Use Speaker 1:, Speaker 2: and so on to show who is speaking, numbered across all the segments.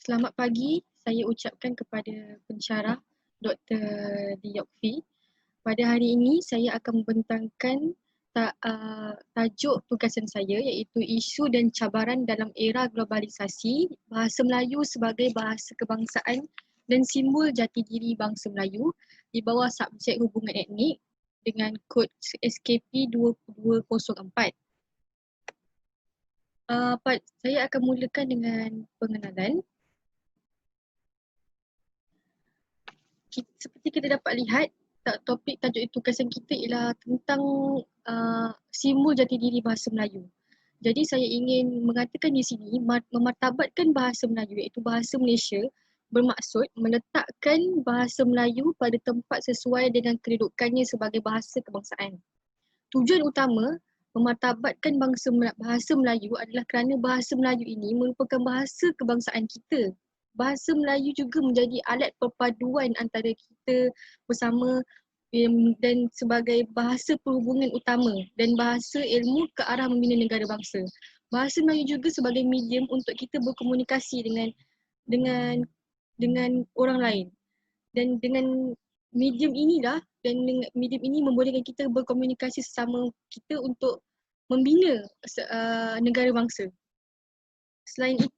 Speaker 1: Selamat pagi, saya ucapkan kepada pensyarah Dr. Diyokfi. Pada hari ini saya akan membentangkan tajuk tugasan saya iaitu isu dan cabaran dalam era globalisasi, bahasa Melayu sebagai bahasa kebangsaan dan simbol jati diri bangsa Melayu di bawah subjek hubungan etnik dengan kod SKP 2204. Saya akan mulakan dengan pengenalan. Seperti kita dapat lihat, topik tajuk tugasan kita ialah tentang simbol jati diri bahasa Melayu. Jadi saya ingin mengatakan di sini, memartabatkan bahasa Melayu iaitu bahasa Malaysia bermaksud meletakkan bahasa Melayu pada tempat sesuai dengan kedudukannya sebagai bahasa kebangsaan. Tujuan utama memartabatkan bahasa Melayu adalah kerana bahasa Melayu ini merupakan bahasa kebangsaan kita. Bahasa Melayu juga menjadi alat perpaduan antara kita bersama dan sebagai bahasa perhubungan utama dan bahasa ilmu ke arah membina negara bangsa. Bahasa Melayu juga sebagai medium untuk kita berkomunikasi dengan dengan orang lain. Dan dengan medium inilah medium ini membolehkan kita berkomunikasi sesama kita untuk membina negara bangsa. Selain itu,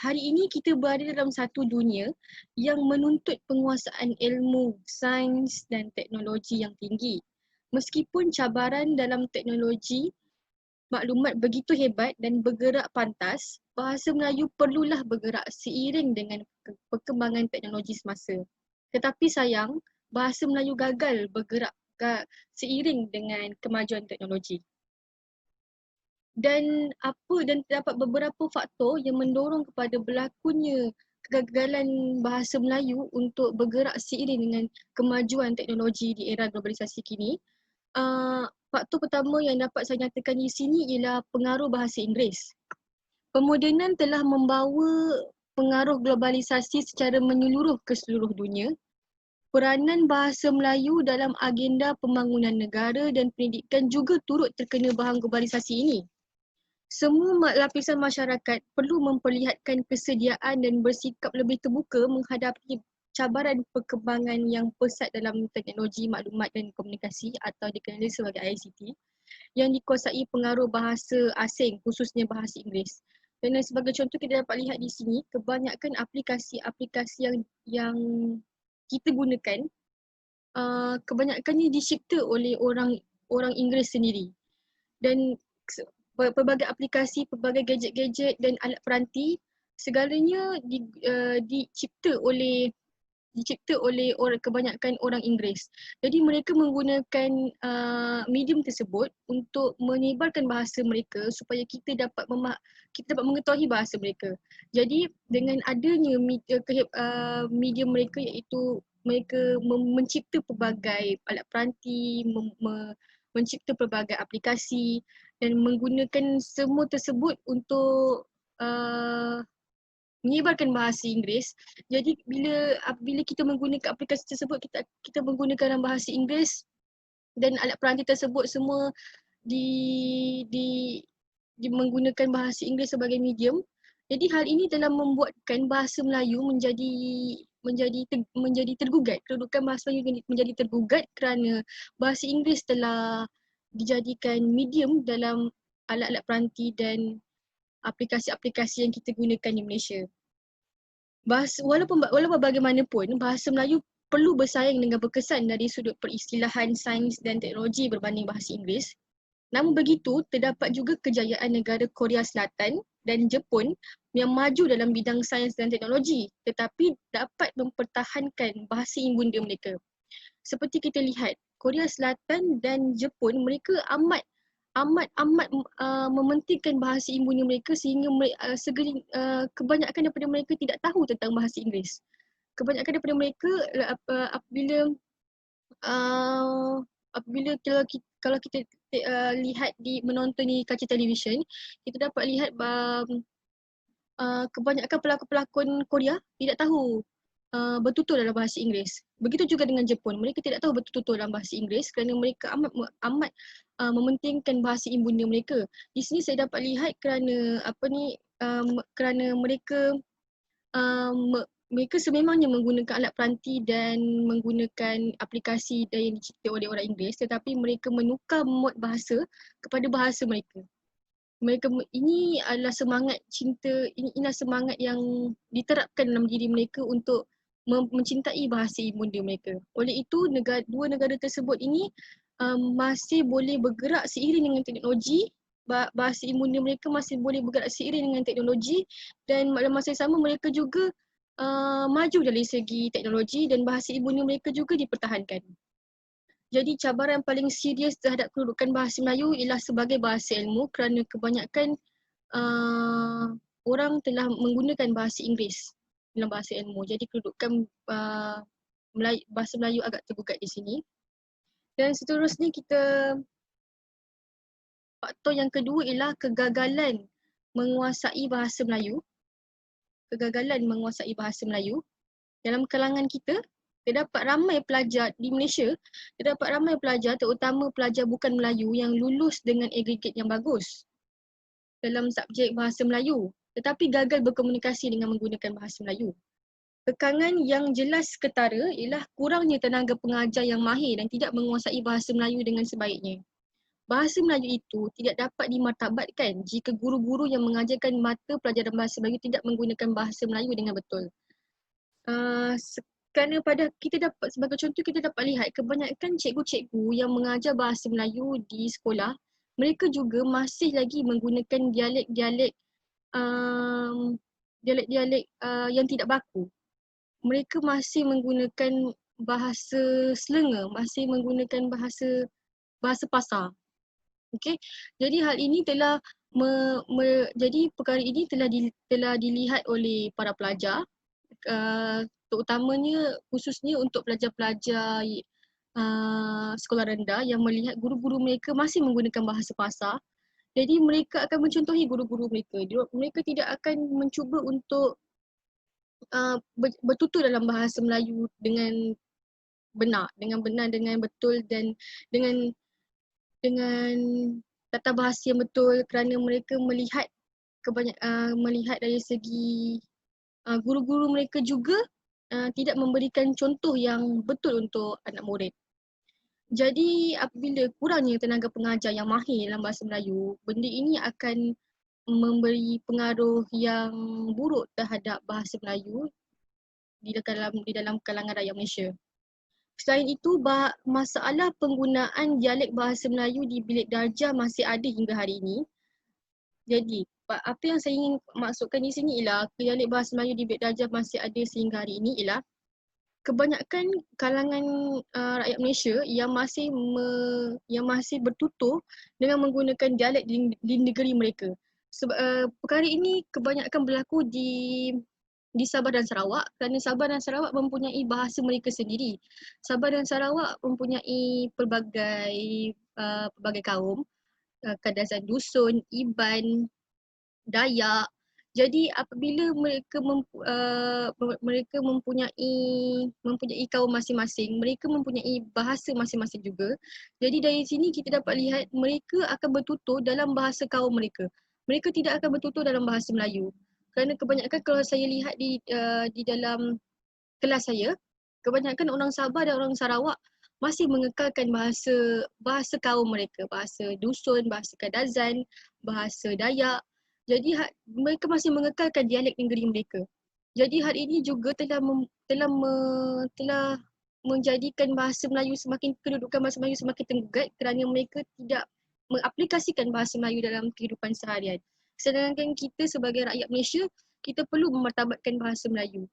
Speaker 1: hari ini kita berada dalam satu dunia yang menuntut penguasaan ilmu, sains dan teknologi yang tinggi. Meskipun cabaran dalam teknologi maklumat begitu hebat dan bergerak pantas, bahasa Melayu perlulah bergerak seiring dengan perkembangan teknologi semasa. Tetapi sayang, bahasa Melayu gagal bergerak seiring dengan kemajuan teknologi. Dan terdapat beberapa faktor yang mendorong kepada berlakunya kegagalan bahasa Melayu untuk bergerak seiring dengan kemajuan teknologi di era globalisasi kini. Faktor pertama yang dapat saya nyatakan di sini ialah pengaruh bahasa Inggeris. Pemodenan telah membawa pengaruh globalisasi secara menyeluruh ke seluruh dunia. Peranan bahasa Melayu dalam agenda pembangunan negara dan pendidikan juga turut terkena bahan globalisasi ini. Semua lapisan masyarakat perlu memperlihatkan kesediaan dan bersikap lebih terbuka menghadapi cabaran perkembangan yang pesat dalam teknologi maklumat dan komunikasi atau dikenali sebagai ICT yang dikuasai pengaruh bahasa asing khususnya bahasa Inggeris. Dan sebagai contoh kita dapat lihat di sini kebanyakan aplikasi yang kita gunakan kebanyakannya dicipta oleh orang Inggeris sendiri. Dan pelbagai aplikasi, pelbagai gadget-gadget dan alat peranti segalanya dicipta oleh kebanyakan orang Inggeris. Jadi mereka menggunakan medium tersebut untuk menyebarkan bahasa mereka supaya kita dapat mengetahui bahasa mereka. Jadi dengan adanya medium mereka iaitu mereka mencipta pelbagai alat peranti, mencipta pelbagai aplikasi dan menggunakan semua tersebut untuk menyebarkan bahasa Inggeris. Jadi bila kita menggunakan aplikasi tersebut, kita menggunakan dalam bahasa Inggeris dan alat peranti tersebut semua menggunakan bahasa Inggeris sebagai medium. Jadi hal ini telah membuatkan bahasa Melayu menjadi tergugat. Kedudukan bahasa Melayu menjadi tergugat kerana bahasa Inggeris telah dijadikan medium dalam alat-alat peranti dan aplikasi-aplikasi yang kita gunakan di Malaysia. Walaupun bagaimanapun, bahasa Melayu perlu bersaing dengan berkesan dari sudut peristilahan, sains dan teknologi berbanding bahasa Inggeris. Namun begitu, terdapat juga kejayaan negara Korea Selatan dan Jepun yang maju dalam bidang sains dan teknologi tetapi dapat mempertahankan bahasa ibunda mereka. Seperti kita lihat, Korea Selatan dan Jepun mereka amat mementingkan bahasa ibunda mereka sehingga kebanyakan daripada mereka tidak tahu tentang bahasa Inggeris. Kebanyakan daripada mereka apabila kalau kita lihat menonton di kaca televisyen, kita dapat lihat kebanyakan pelakon-pelakon Korea tidak tahu bertutur dalam bahasa Inggeris. Begitu juga dengan Jepun, mereka tidak tahu bertutur dalam bahasa Inggeris kerana mereka amat mementingkan bahasa ibunda mereka. Di sini saya dapat lihat kerana kerana mereka mereka sememangnya menggunakan alat peranti dan menggunakan aplikasi yang dicipta oleh orang Inggeris, tetapi mereka menukar mod bahasa kepada bahasa mereka. Ini adalah semangat cinta, inilah semangat yang diterapkan dalam diri mereka untuk mencintai bahasa ibunda mereka. Oleh itu, dua negara tersebut ini masih boleh bergerak seiring dengan teknologi. Bahasa ibunda mereka masih boleh bergerak seiring dengan teknologi, dan dalam masa yang sama mereka juga maju dari segi teknologi, dan bahasa ibunda mereka juga dipertahankan. Jadi cabaran paling serius terhadap kedudukan bahasa Melayu ialah sebagai bahasa ilmu, kerana kebanyakan orang telah menggunakan bahasa Inggeris dalam bahasa ilmu. Jadi kedudukan bahasa Melayu agak tergugat di sini. Dan seterusnya faktor yang kedua ialah kegagalan menguasai bahasa Melayu. Kegagalan menguasai bahasa Melayu. Dalam kalangan kita, terdapat ramai pelajar di Malaysia, terdapat ramai pelajar, terutama pelajar bukan Melayu yang lulus dengan agregat yang bagus dalam subjek bahasa Melayu, tetapi gagal berkomunikasi dengan menggunakan bahasa Melayu. Kekangan yang jelas ketara ialah kurangnya tenaga pengajar yang mahir dan tidak menguasai bahasa Melayu dengan sebaiknya. Bahasa Melayu itu tidak dapat dimartabatkan jika guru-guru yang mengajarkan mata pelajaran bahasa Melayu tidak menggunakan bahasa Melayu dengan betul. Kerana sebagai contoh kita dapat lihat kebanyakan cikgu-cikgu yang mengajar bahasa Melayu di sekolah, mereka juga masih lagi menggunakan dialek-dialek yang tidak baku. Mereka masih menggunakan bahasa selenga, masih menggunakan bahasa pasar. Okey. Jadi hal ini jadi perkara ini telah dilihat oleh para pelajar, terutamanya khususnya untuk pelajar-pelajar sekolah rendah yang melihat guru-guru mereka masih menggunakan bahasa pasar. Jadi mereka akan mencontohi guru-guru mereka. Mereka tidak akan mencuba untuk bertutur dalam bahasa Melayu dengan benar, dengan betul, dan dengan tata bahasa yang betul, kerana mereka melihat dari segi guru-guru mereka juga tidak memberikan contoh yang betul untuk anak murid. Jadi apabila kurangnya tenaga pengajar yang mahir dalam bahasa Melayu, benda ini akan memberi pengaruh yang buruk terhadap bahasa Melayu di dalam kalangan rakyat Malaysia. Selain itu, masalah penggunaan dialek bahasa Melayu di bilik darjah masih ada hingga hari ini. Jadi, apa yang saya ingin maksudkan di sini ialah dialek bahasa Melayu di bilik darjah masih ada sehingga hari ini ialah kebanyakan kalangan rakyat Malaysia yang masih bertutur dengan menggunakan dialek di negeri mereka. Perkara ini kebanyakan berlaku di Sabah dan Sarawak, kerana Sabah dan Sarawak mempunyai bahasa mereka sendiri. Sabah dan Sarawak mempunyai pelbagai kaum, Kadazan Dusun, Iban, Dayak. Jadi apabila mereka mempunyai kaum masing-masing, mereka mempunyai bahasa masing-masing juga. Jadi dari sini kita dapat lihat mereka akan bertutur dalam bahasa kaum mereka. Mereka tidak akan bertutur dalam bahasa Melayu. Kerana kebanyakan kalau saya lihat di dalam kelas saya, kebanyakan orang Sabah dan orang Sarawak masih mengekalkan bahasa kaum mereka, bahasa dusun, bahasa Kadazan, bahasa Dayak. Jadi mereka masih mengekalkan dialek negeri mereka. Jadi hal ini juga telah menjadikan bahasa Melayu kedudukan bahasa Melayu semakin tergugat, kerana mereka tidak mengaplikasikan bahasa Melayu dalam kehidupan seharian. Sedangkan kita sebagai rakyat Malaysia, kita perlu memartabatkan bahasa Melayu.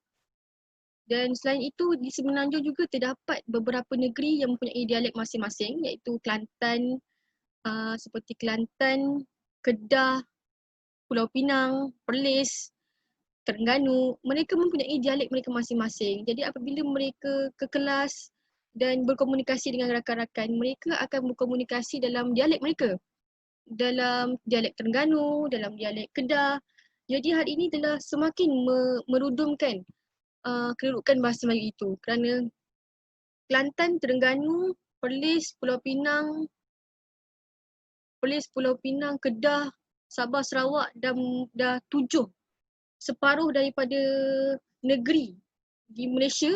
Speaker 1: Dan selain itu, di Semenanjung juga terdapat beberapa negeri yang mempunyai dialek masing-masing, iaitu Kelantan, seperti Kelantan, Kedah, Pulau Pinang, Perlis, Terengganu. Mereka mempunyai dialek mereka masing-masing. Jadi apabila mereka ke kelas dan berkomunikasi dengan rakan-rakan, mereka akan berkomunikasi dalam dialek mereka. Dalam dialek Terengganu, dalam dialek Kedah. Jadi hal ini telah semakin merudumkan kedudukan bahasa Melayu itu, kerana Kelantan, Terengganu, Perlis, Pulau Pinang, Kedah, Sabah, Sarawak dah 7 separuh daripada negeri di Malaysia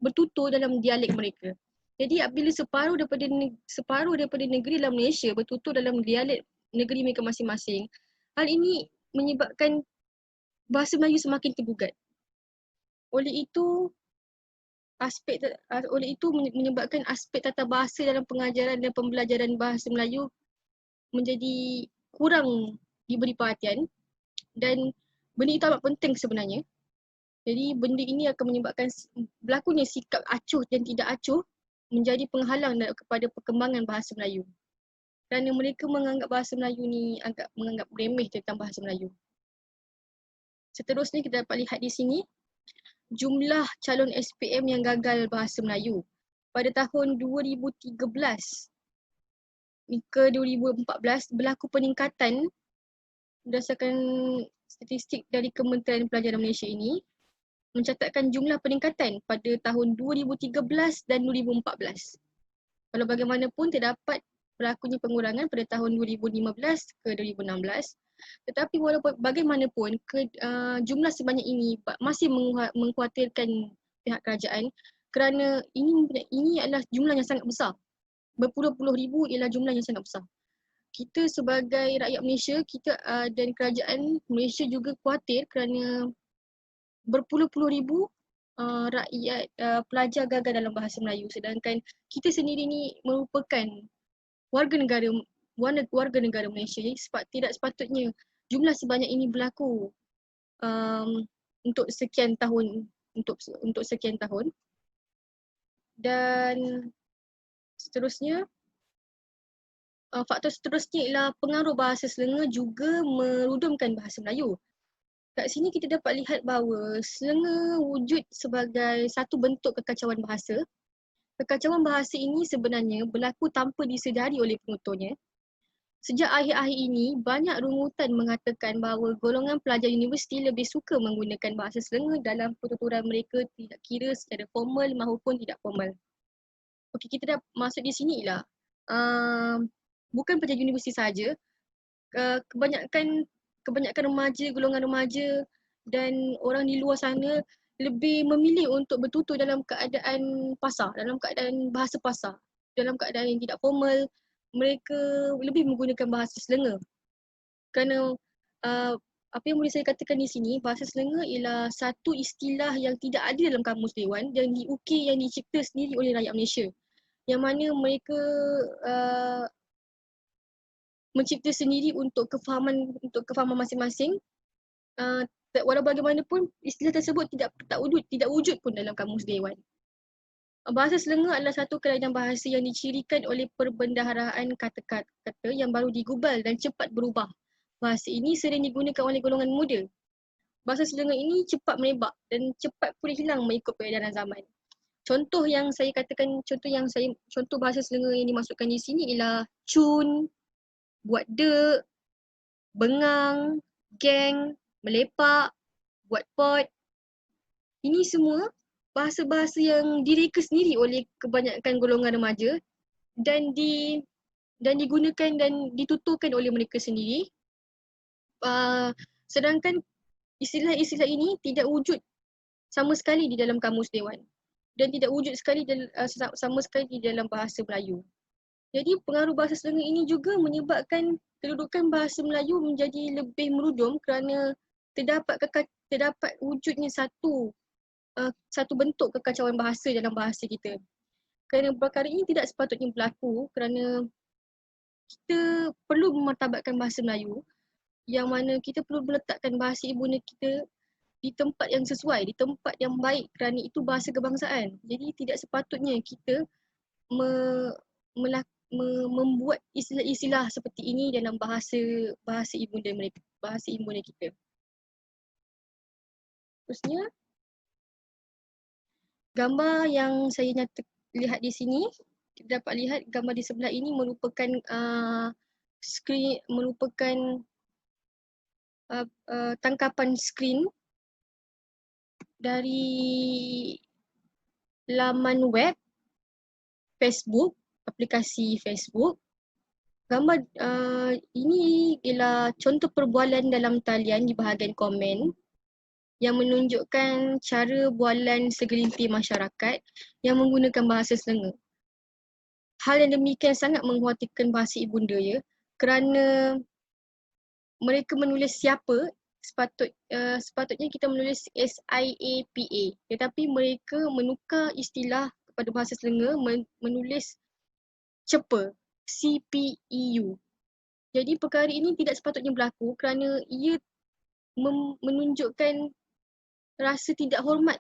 Speaker 1: bertutur dalam dialek mereka. Jadi apabila separuh daripada negeri dalam Malaysia bertutur dalam dialek negeri mereka masing-masing, hal ini menyebabkan bahasa Melayu semakin tergugat. Oleh itu menyebabkan aspek tata bahasa dalam pengajaran dan pembelajaran bahasa Melayu menjadi kurang diberi perhatian, dan benda itu amat penting sebenarnya. Jadi benda ini akan menyebabkan berlakunya sikap acuh dan tidak acuh menjadi penghalang kepada perkembangan bahasa Melayu. Kerana mereka menganggap bahasa Melayu ni menganggap remeh tentang bahasa Melayu. Seterusnya kita dapat lihat di sini jumlah calon SPM yang gagal bahasa Melayu. Pada tahun 2013 ke 2014 berlaku peningkatan berdasarkan statistik dari Kementerian Pelajaran Malaysia ini mencatatkan jumlah peningkatan pada tahun 2013 dan 2014. Walau bagaimanapun terdapat berlakunya pengurangan pada tahun 2015 ke 2016. Tetapi walaupun bagaimanapun jumlah sebanyak ini masih mengkhawatirkan pihak kerajaan kerana ini adalah jumlah yang sangat besar. Berpuluh-puluh ribu ialah jumlah yang sangat besar. Kita sebagai rakyat Malaysia, dan kerajaan Malaysia juga khawatir kerana berpuluh-puluh ribu rakyat pelajar gagal dalam bahasa Melayu, sedangkan kita sendiri ni merupakan warga negara Malaysia. Jadi tidak sepatutnya jumlah sebanyak ini berlaku untuk sekian tahun. Dan seterusnya, faktor seterusnya ialah pengaruh bahasa Selenge juga merudumkan bahasa Melayu. Kat sini kita dapat lihat bahawa Selenge wujud sebagai satu bentuk kekacauan bahasa. Kekacauan bahasa ini sebenarnya berlaku tanpa disedari oleh penuturnya. Sejak akhir-akhir ini, banyak rungutan mengatakan bahawa golongan pelajar universiti lebih suka menggunakan bahasa Selenge dalam pertuturan mereka, tidak kira secara formal maupun tidak formal. Okey, kita dah masuk di sini ialah bukan pelajar universiti sahaja, kebanyakan remaja, golongan remaja dan orang di luar sana lebih memilih untuk bertutur dalam keadaan pasar, dalam keadaan bahasa pasar, dalam keadaan yang tidak formal. Mereka lebih menggunakan bahasa Selenge. Kerana apa yang boleh saya katakan di sini, bahasa Selenge ialah satu istilah yang tidak ada dalam kamus dewan dan diukir, yang dicipta sendiri oleh rakyat Malaysia. Yang mana mereka mencipta sendiri untuk kefahaman masing-masing. Walau bagaimanapun istilah tersebut tidak wujud pun dalam kamus dewan. Bahasa Selenge adalah satu kerajaan bahasa yang dicirikan oleh perbendaharaan kata-kata yang baru digubal dan cepat berubah. Bahasa ini sering digunakan oleh golongan muda. Bahasa Selenge ini cepat merebak dan cepat pulih hilang mengikut peredaran zaman. Contoh bahasa Selenge yang dimasukkan di sini ialah cun, buat dek, bengang, geng, melepak, buat pot. Ini semua bahasa-bahasa yang direka sendiri oleh kebanyakan golongan remaja dan digunakan dan dituturkan oleh mereka sendiri. Sedangkan istilah-istilah ini tidak wujud sama sekali di dalam kamus dewan dan tidak wujud sama sekali di dalam bahasa Melayu. Jadi pengaruh bahasa Selenge ini juga menyebabkan kedudukan bahasa Melayu menjadi lebih merudum kerana terdapat wujudnya satu bentuk kekacauan bahasa dalam bahasa kita. Kerana perkara ini tidak sepatutnya berlaku kerana kita perlu memartabatkan bahasa Melayu, yang mana kita perlu meletakkan bahasa ibunda kita di tempat yang sesuai, di tempat yang baik kerana itu bahasa kebangsaan. Jadi tidak sepatutnya kita membuat istilah-istilah seperti ini dalam bahasa ibunda kita. Terusnya, gambar yang saya lihat di sini, kita dapat lihat gambar di sebelah ini merupakan tangkapan skrin dari laman web Facebook, aplikasi Facebook. Gambar ini ialah contoh perbualan dalam talian di bahagian komen. yang menunjukkan cara bualan segelintir masyarakat yang menggunakan bahasa Selangor. Hal yang demikian sangat mengkhawatirkan bahasa ibunda ya, kerana mereka menulis siapa, sepatutnya kita menulis SIAPA, tetapi mereka menukar istilah kepada bahasa Selangor menulis cepa, CPEU. Jadi perkara ini tidak sepatutnya berlaku kerana ia menunjukkan rasa tidak hormat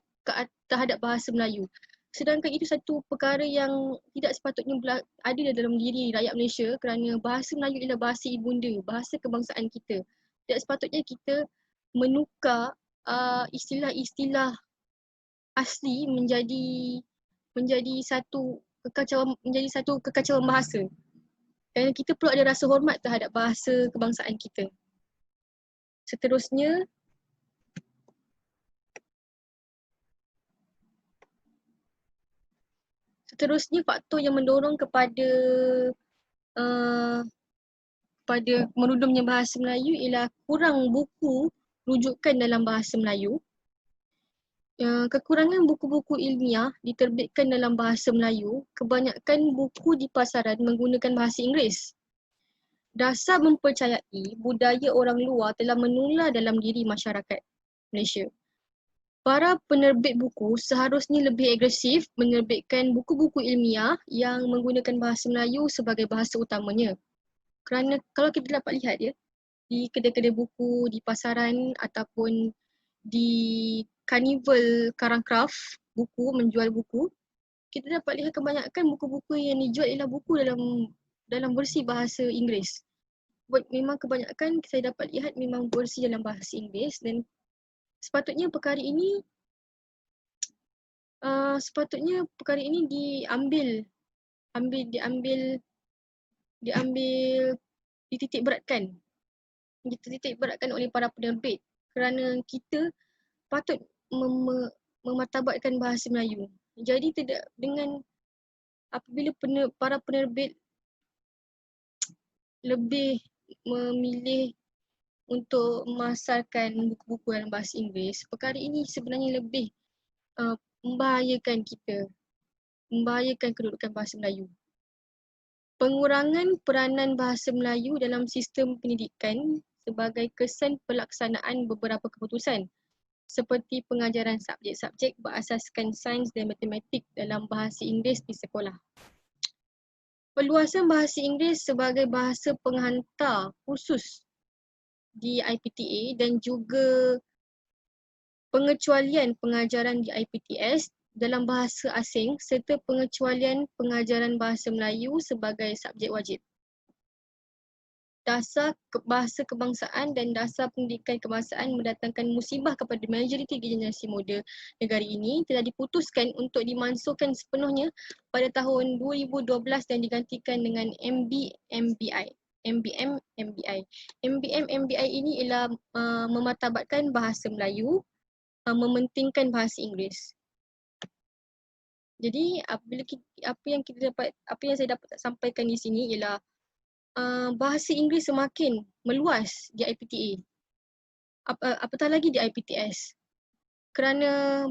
Speaker 1: terhadap bahasa Melayu. Sedangkan itu satu perkara yang tidak sepatutnya ada dalam diri rakyat Malaysia kerana bahasa Melayu ialah bahasa ibunda, bahasa kebangsaan kita. Tidak sepatutnya kita menukar istilah-istilah asli menjadi satu kekacauan bahasa. Dan kita perlu ada rasa hormat terhadap bahasa kebangsaan kita. Seterusnya faktor yang mendorong kepada menudumnya bahasa Melayu ialah kurang buku rujukan dalam bahasa Melayu. Kekurangan buku-buku ilmiah diterbitkan dalam bahasa Melayu, kebanyakan buku di pasaran menggunakan bahasa Inggeris. Dasar mempercayai budaya orang luar telah menular dalam diri masyarakat Malaysia. Para penerbit buku seharusnya lebih agresif menerbitkan buku-buku ilmiah yang menggunakan bahasa Melayu sebagai bahasa utamanya. Kerana kalau kita dapat lihat ya, di kedai-kedai buku, di pasaran ataupun di karnival karang craft buku, menjual buku, kita dapat lihat kebanyakan buku-buku yang dijual ialah buku dalam versi bahasa Inggeris. Memang kebanyakan saya dapat lihat memang versi dalam bahasa Inggeris dan sepatutnya perkara ini dititik beratkan oleh para penerbit kerana kita patut memartabatkan bahasa Melayu. Jadi apabila para penerbit lebih memilih untuk memasarkan buku-buku dalam bahasa Inggeris, perkara ini sebenarnya lebih membahayakan kedudukan bahasa Melayu. Pengurangan peranan bahasa Melayu dalam sistem pendidikan sebagai kesan pelaksanaan beberapa keputusan seperti pengajaran subjek-subjek berasaskan sains dan matematik dalam bahasa Inggeris di sekolah. Perluasan bahasa Inggeris sebagai bahasa penghantar khusus di IPTA dan juga pengecualian pengajaran di IPTS dalam bahasa asing serta pengecualian pengajaran bahasa Melayu sebagai subjek wajib. Dasar bahasa kebangsaan dan dasar pendidikan kebangsaan mendatangkan musibah kepada majoriti generasi muda negara ini telah diputuskan untuk dimansuhkan sepenuhnya pada tahun 2012 dan digantikan dengan MBMBI. MBMBI ini ialah memartabatkan bahasa Melayu, mementingkan bahasa Inggeris. Jadi apa yang saya dapat sampaikan di sini ialah bahasa Inggeris semakin meluas di IPTA. Apatah lagi di IPTS. Kerana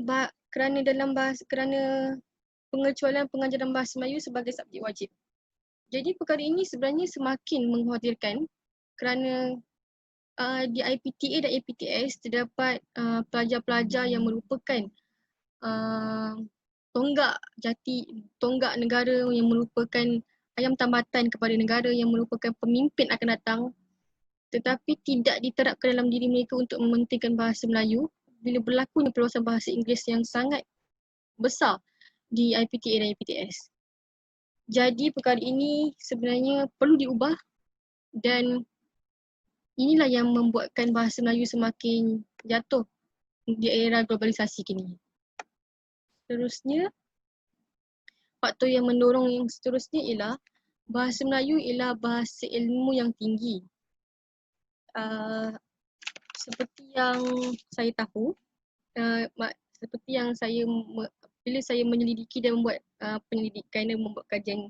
Speaker 1: pengecualian pengajaran bahasa Melayu sebagai subjek wajib. Jadi perkara ini sebenarnya semakin mengkhawatirkan kerana di IPTA dan IPTS terdapat pelajar-pelajar yang merupakan tonggak negara yang merupakan ayam tambatan kepada negara yang merupakan pemimpin akan datang, tetapi tidak diterapkan dalam diri mereka untuk mementingkan bahasa Melayu bila berlakunya perluasan bahasa Inggeris yang sangat besar di IPTA dan IPTS. Jadi perkara ini sebenarnya perlu diubah dan inilah yang membuatkan bahasa Melayu semakin jatuh di era globalisasi kini. Seterusnya, faktor yang mendorong yang seterusnya ialah bahasa Melayu ialah bahasa ilmu yang tinggi. Seperti yang saya tahu, bila saya menyelidiki dan membuat penyelidikan dan membuat kajian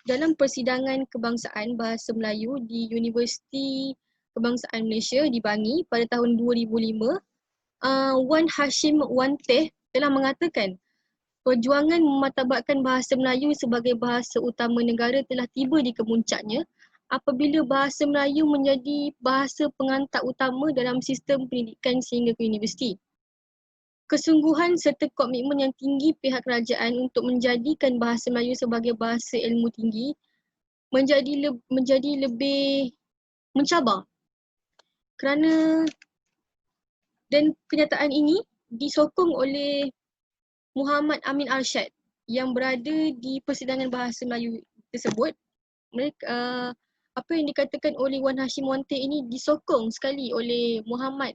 Speaker 1: dalam persidangan kebangsaan bahasa Melayu di Universiti Kebangsaan Malaysia di Bangi pada tahun 2005, Wan Hashim Wanteh telah mengatakan, perjuangan memartabatkan bahasa Melayu sebagai bahasa utama negara telah tiba di kemuncaknya apabila bahasa Melayu menjadi bahasa pengantar utama dalam sistem pendidikan sehingga ke universiti. Kesungguhan serta komitmen yang tinggi pihak kerajaan untuk menjadikan bahasa Melayu sebagai bahasa ilmu tinggi menjadi lebih mencabar. Kerana dan kenyataan ini disokong oleh Muhammad Amin Arsyad yang berada di persidangan bahasa Melayu tersebut. Mereka, apa yang dikatakan oleh Wan Hashim Wanteh ini disokong sekali oleh Muhammad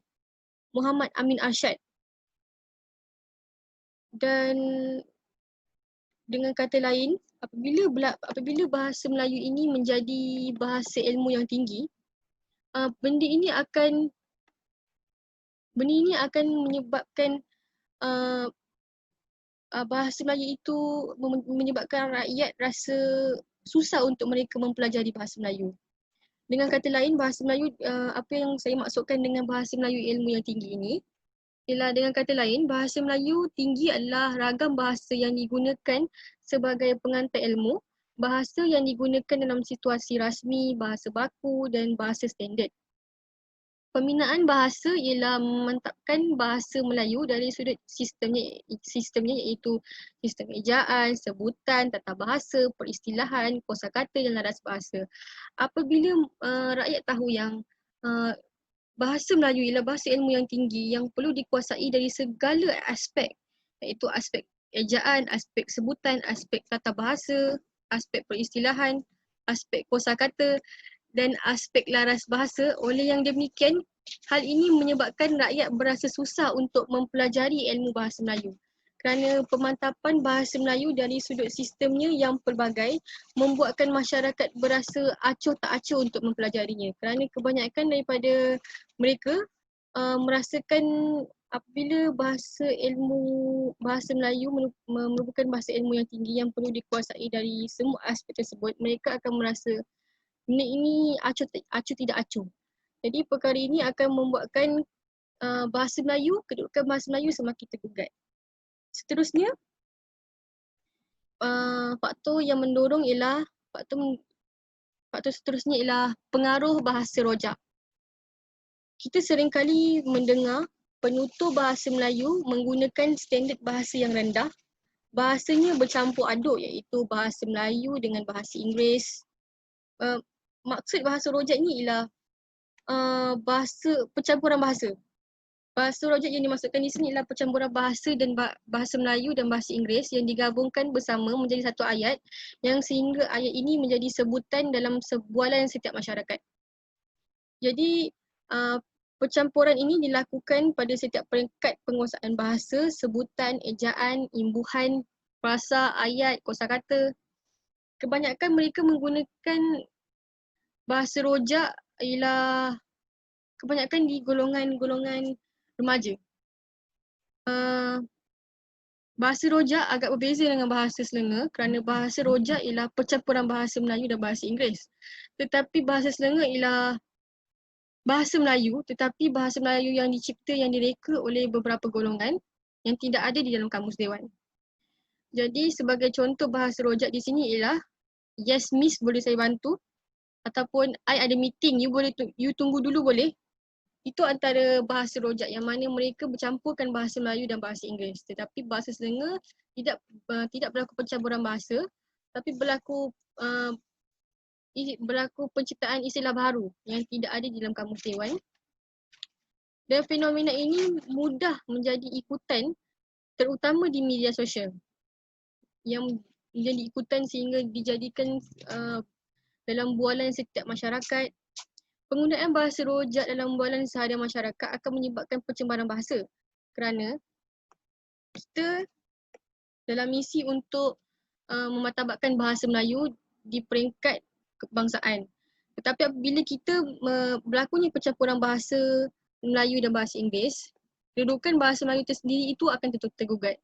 Speaker 1: Amin Arsyad. Dan dengan kata lain, apabila bahasa Melayu ini menjadi bahasa ilmu yang tinggi, benda ini akan menyebabkan bahasa Melayu itu menyebabkan rakyat rasa susah untuk mereka mempelajari bahasa Melayu. Dengan kata lain, bahasa Melayu, apa yang saya maksudkan dengan bahasa Melayu ilmu yang tinggi ini, ialah dengan kata lain, bahasa Melayu tinggi adalah ragam bahasa yang digunakan sebagai pengantar ilmu, bahasa yang digunakan dalam situasi rasmi, bahasa baku dan bahasa standard. Pembinaan bahasa ialah memantapkan bahasa Melayu dari sudut sistemnya iaitu sistem ejaan, sebutan, tata bahasa, peristilahan, kosakata dan laras bahasa. Apabila rakyat tahu yang bahasa Melayu ialah bahasa ilmu yang tinggi yang perlu dikuasai dari segala aspek, iaitu aspek ejaan, aspek sebutan, aspek tata bahasa, aspek peristilahan, aspek kosakata dan aspek laras bahasa. Oleh yang demikian, hal ini menyebabkan rakyat berasa susah untuk mempelajari ilmu bahasa Melayu. Kerana pemantapan bahasa Melayu dari sudut sistemnya yang pelbagai membuatkan masyarakat berasa acuh tak acuh untuk mempelajarinya. Kerana kebanyakan daripada mereka merasakan apabila bahasa Melayu merupakan bahasa ilmu yang tinggi yang perlu dikuasai dari semua aspek tersebut, mereka akan merasa ini acuh tidak acuh. Jadi perkara ini akan membuatkan kedudukan bahasa Melayu semakin tergugat. Seterusnya, faktor yang mendorong ialah faktor seterusnya ialah pengaruh bahasa rojak. Kita seringkali mendengar penutur bahasa Melayu menggunakan standard bahasa yang rendah. Bahasanya bercampur aduk iaitu bahasa Melayu dengan bahasa Inggeris. Maksud bahasa rojak ni ialah percampuran bahasa. Bahasa rojak yang dimaksudkan di sini ialah percampuran bahasa dan bahasa Melayu dan bahasa Inggeris yang digabungkan bersama menjadi satu ayat yang sehingga ayat ini menjadi sebutan dalam sebualan setiap masyarakat. Jadi percampuran ini dilakukan pada setiap peringkat penguasaan bahasa, sebutan, ejaan, imbuhan, frasa, ayat, kosakata. Kebanyakan mereka menggunakan bahasa rojak ialah kebanyakan di golongan remaja. Bahasa rojak agak berbeza dengan bahasa Selanga kerana bahasa rojak ialah percampuran bahasa Melayu dan bahasa Inggeris. Tetapi bahasa Selanga ialah bahasa Melayu tetapi bahasa Melayu yang dicipta, yang direka oleh beberapa golongan yang tidak ada di dalam kamus dewan. Jadi sebagai contoh bahasa rojak di sini ialah, yes miss boleh saya bantu, ataupun I ada meeting, you tunggu dulu boleh. Itu antara bahasa rojak yang mana mereka bercampurkan bahasa Melayu dan bahasa Inggeris. Tetapi bahasa Selanga tidak berlaku pencampuran bahasa, tapi berlaku penciptaan istilah baru yang tidak ada di dalam kamus dewan. Dan fenomena ini mudah menjadi ikutan terutama di media sosial yang menjadi ikutan sehingga dijadikan dalam bualan setiap masyarakat. Penggunaan bahasa rojak dalam bualan seharian masyarakat akan menyebabkan pencemaran bahasa kerana kita dalam misi untuk memartabatkan bahasa Melayu di peringkat kebangsaan. Tetapi apabila kita berlakunya pencampuran bahasa Melayu dan bahasa Inggeris, kedudukan bahasa Melayu tersendiri itu akan tergugat.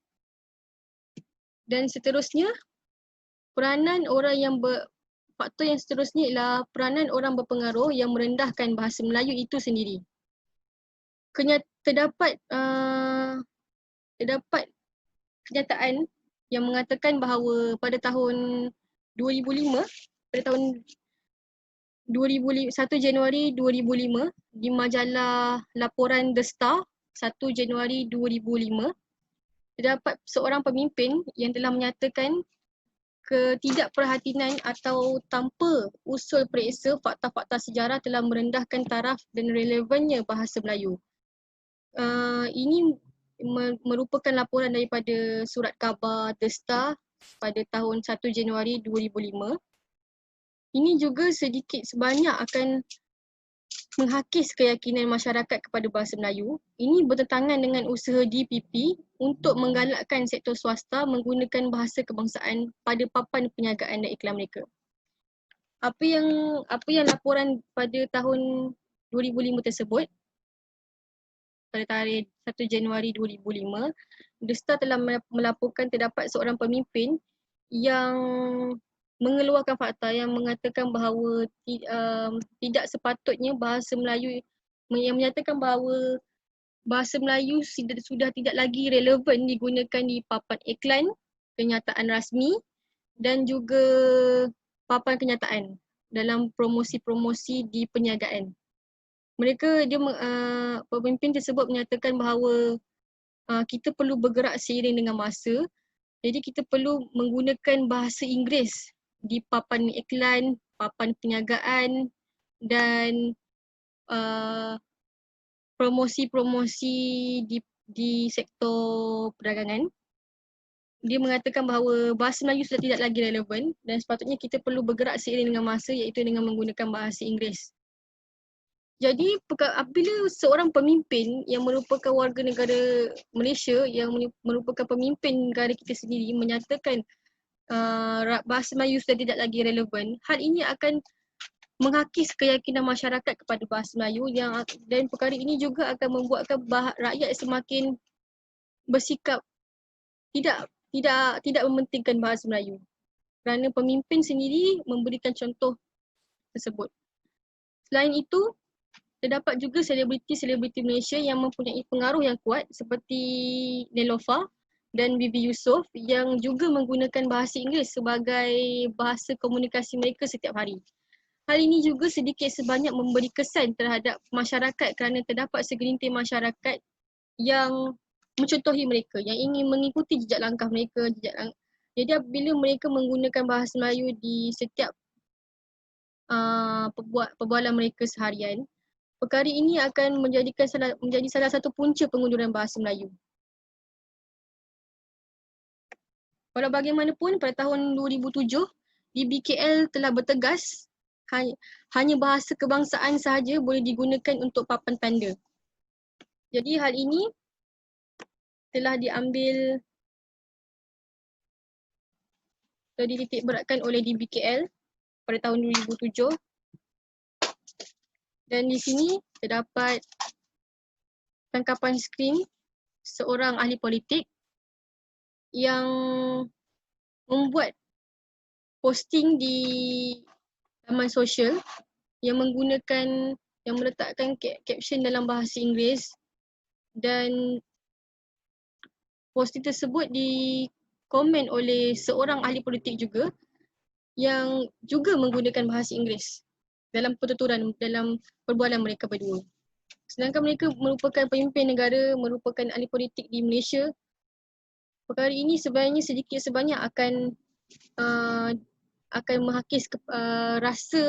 Speaker 1: Dan seterusnya, faktor yang seterusnya ialah peranan orang berpengaruh yang merendahkan bahasa Melayu itu sendiri. terdapat kenyataan yang mengatakan bahawa pada tahun 2005, pada tahun 1 Januari 2005 di majalah laporan The Star 1 Januari 2005, terdapat seorang pemimpin yang telah menyatakan ketidakperhatian atau tanpa usul periksa fakta-fakta sejarah telah merendahkan taraf dan relevannya bahasa Melayu. Ini merupakan laporan daripada surat khabar The Star pada tahun 1 Januari 2005. Ini juga sedikit sebanyak akan menghakis keyakinan masyarakat kepada bahasa Melayu. Ini bertentangan dengan usaha DPP untuk menggalakkan sektor swasta menggunakan bahasa kebangsaan pada papan perniagaan dan iklan mereka. Apa yang laporan pada tahun 2005 tersebut, pada tarikh 1 Januari 2005, The Star telah melaporkan terdapat seorang pemimpin yang mengeluarkan fakta yang mengatakan bahawa tidak sepatutnya bahasa Melayu, yang menyatakan bahawa bahasa Melayu sudah tidak lagi relevan digunakan di papan iklan, kenyataan rasmi dan juga papan kenyataan dalam promosi-promosi di perniagaan. Pemimpin tersebut menyatakan bahawa kita perlu bergerak seiring dengan masa. Jadi kita perlu menggunakan bahasa Inggeris di papan iklan, papan perniagaan dan promosi-promosi di sektor perdagangan. Dia mengatakan bahawa bahasa Melayu sudah tidak lagi relevan dan sepatutnya kita perlu bergerak seiring dengan masa, iaitu dengan menggunakan bahasa Inggeris. Jadi apabila seorang pemimpin yang merupakan warga negara Malaysia, yang merupakan pemimpin negara kita sendiri menyatakan bahasa Melayu sudah tidak lagi relevan, hal ini akan menghakis keyakinan masyarakat kepada bahasa Melayu dan perkara ini juga akan membuatkan rakyat semakin bersikap tidak mementingkan bahasa Melayu kerana pemimpin sendiri memberikan contoh tersebut. Selain itu, terdapat juga selebriti-selebriti Malaysia yang mempunyai pengaruh yang kuat seperti Neelofa dan Bibi Yusof yang juga menggunakan bahasa Inggeris sebagai bahasa komunikasi mereka setiap hari. Hal ini juga sedikit sebanyak memberi kesan terhadap masyarakat kerana terdapat segelintir masyarakat yang mencontohi mereka, yang ingin mengikuti jejak langkah mereka. Jadi apabila mereka menggunakan bahasa Melayu di setiap perbualan mereka seharian, perkara ini akan menjadi salah satu punca pengunduran bahasa Melayu. Walau bagaimanapun, pada tahun 2007, DBKL telah bertegas hanya bahasa kebangsaan sahaja boleh digunakan untuk papan tanda. Jadi hal ini telah dititik beratkan oleh DBKL pada tahun 2007. Dan di sini terdapat tangkapan skrin seorang ahli politik yang membuat posting di laman sosial yang meletakkan caption dalam bahasa Inggeris, dan posting tersebut dikomen oleh seorang ahli politik juga yang juga menggunakan bahasa Inggeris dalam pertuturan, dalam perbualan mereka berdua. Sedangkan mereka merupakan pemimpin negara, merupakan ahli politik di Malaysia. Perkara ini sebenarnya sedikit sebanyak akan menghakis rasa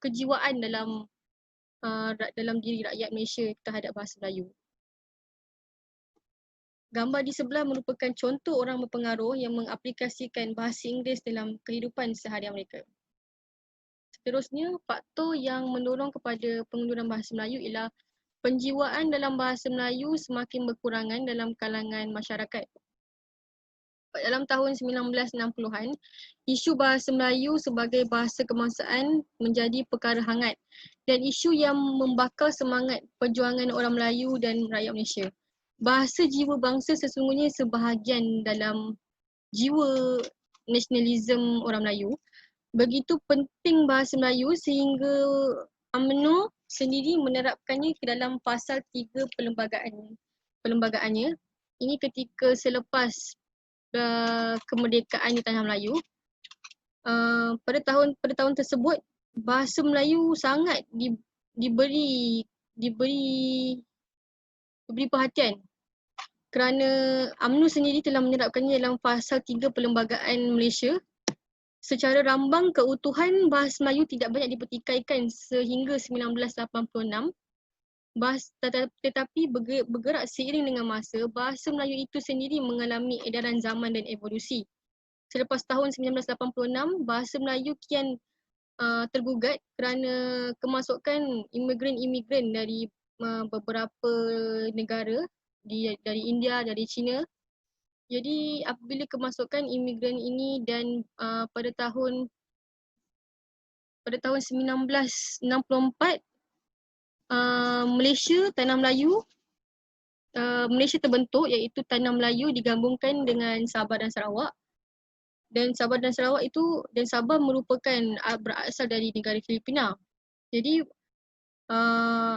Speaker 1: kejiwaan dalam diri rakyat Malaysia terhadap bahasa Melayu. Gambar di sebelah merupakan contoh orang berpengaruh yang mengaplikasikan bahasa Inggeris dalam kehidupan seharian mereka. Seterusnya, faktor yang mendorong kepada pengunduran bahasa Melayu ialah penjiwaan dalam bahasa Melayu semakin berkurangan dalam kalangan masyarakat. Dalam tahun 1960-an, isu bahasa Melayu sebagai bahasa kebangsaan menjadi perkara hangat dan isu yang membakar semangat perjuangan orang Melayu dan rakyat Malaysia. Bahasa jiwa bangsa sesungguhnya sebahagian dalam jiwa nasionalisme orang Melayu. Begitu penting bahasa Melayu sehingga UMNO sendiri menerapkannya ke dalam pasal 3 perlembagaannya. Ini ketika selepas kemerdekaan di Tanah Melayu. Pada tahun tersebut bahasa Melayu sangat diberi perhatian kerana UMNO sendiri telah menerapkannya dalam pasal 3 Perlembagaan Malaysia. Secara rambang keutuhan bahasa Melayu tidak banyak dipertikaikan sehingga 1986. Tetapi bergerak seiring dengan masa, bahasa Melayu itu sendiri mengalami edaran zaman dan evolusi. Selepas tahun 1986, bahasa Melayu kian tergugat kerana kemasukan imigran-imigran dari beberapa negara dari India, dari China. Jadi apabila kemasukan imigran ini dan pada tahun 1964 Malaysia terbentuk, iaitu Tanah Melayu digabungkan dengan Sabah dan Sarawak. Dan Sabah dan Sarawak itu, dan Sabah merupakan berasal dari negara Filipina. Jadi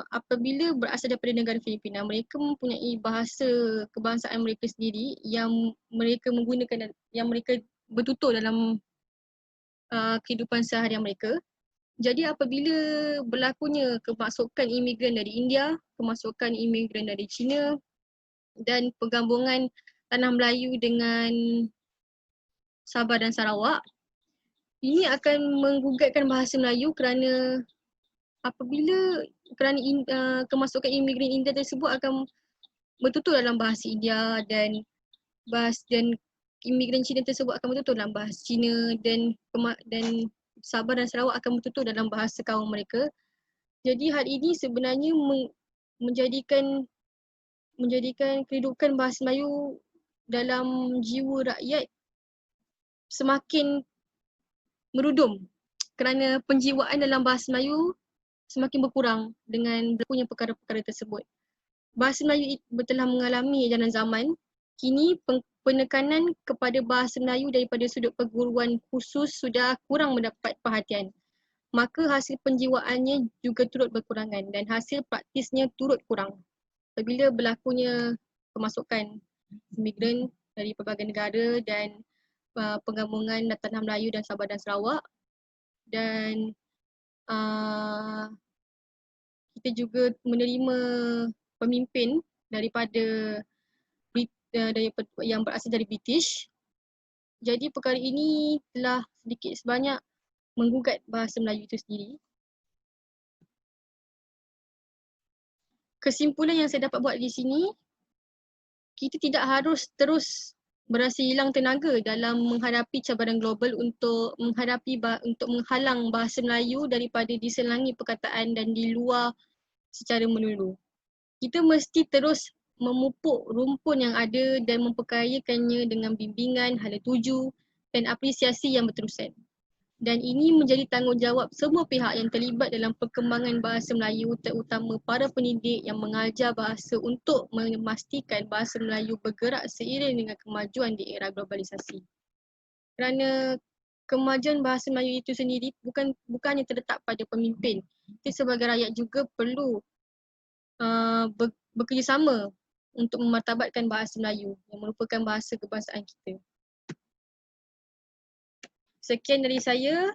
Speaker 1: apabila berasal daripada negara Filipina, mereka mempunyai bahasa kebangsaan mereka sendiri yang mereka menggunakan, yang mereka bertutur dalam kehidupan seharian mereka. Jadi apabila berlakunya kemasukan imigran dari India, kemasukan imigran dari China dan penggabungan Tanah Melayu dengan Sabah dan Sarawak, ini akan menggugatkan bahasa Melayu kerana kemasukan imigran India tersebut akan bertutur dalam bahasa India dan imigran Cina tersebut akan bertutur dalam bahasa Cina dan Sabah dan Sarawak akan bertutur dalam bahasa kaum mereka. Jadi hal ini sebenarnya menjadikan kehidupan bahasa Melayu dalam jiwa rakyat semakin merudum kerana penjiwaan dalam bahasa Melayu semakin berkurang dengan berlakunya perkara-perkara tersebut. Bahasa Melayu telah mengalami edaran zaman. Kini penekanan kepada bahasa Melayu daripada sudut perguruan khusus sudah kurang mendapat perhatian. Maka hasil penjiwaannya juga turut berkurangan dan hasil praktisnya turut kurang. Apabila berlakunya kemasukan imigran dari pelbagai negara dan penggabungan Tanah Melayu dan Sabah dan Sarawak, dan kita juga menerima pemimpin daripada yang berasal dari British. Jadi perkara ini telah sedikit sebanyak menggugat bahasa Melayu itu sendiri. Kesimpulan yang saya dapat buat di sini, kita tidak harus terus berasa hilang tenaga dalam menghadapi cabaran global untuk menghalang bahasa Melayu daripada diselangi perkataan dan di luar secara melulu. Kita mesti terus memupuk rumpun yang ada dan memperkayakannya dengan bimbingan, hala tuju dan apresiasi yang berterusan. Dan ini menjadi tanggungjawab semua pihak yang terlibat dalam perkembangan bahasa Melayu, terutama para pendidik yang mengajar bahasa untuk memastikan bahasa Melayu bergerak seiring dengan kemajuan di era globalisasi. Kerana kemajuan bahasa Melayu itu sendiri bukannya terletak pada pemimpin. Kita sebagai rakyat juga perlu bekerjasama untuk memartabatkan bahasa Melayu yang merupakan bahasa kebangsaan kita. Sekian dari saya,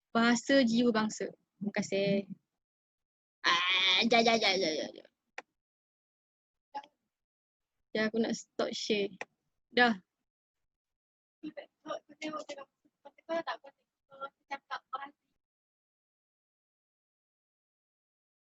Speaker 1: bahasa jiwa bangsa. Terima kasih. Ya, aku nak stop share. Dah.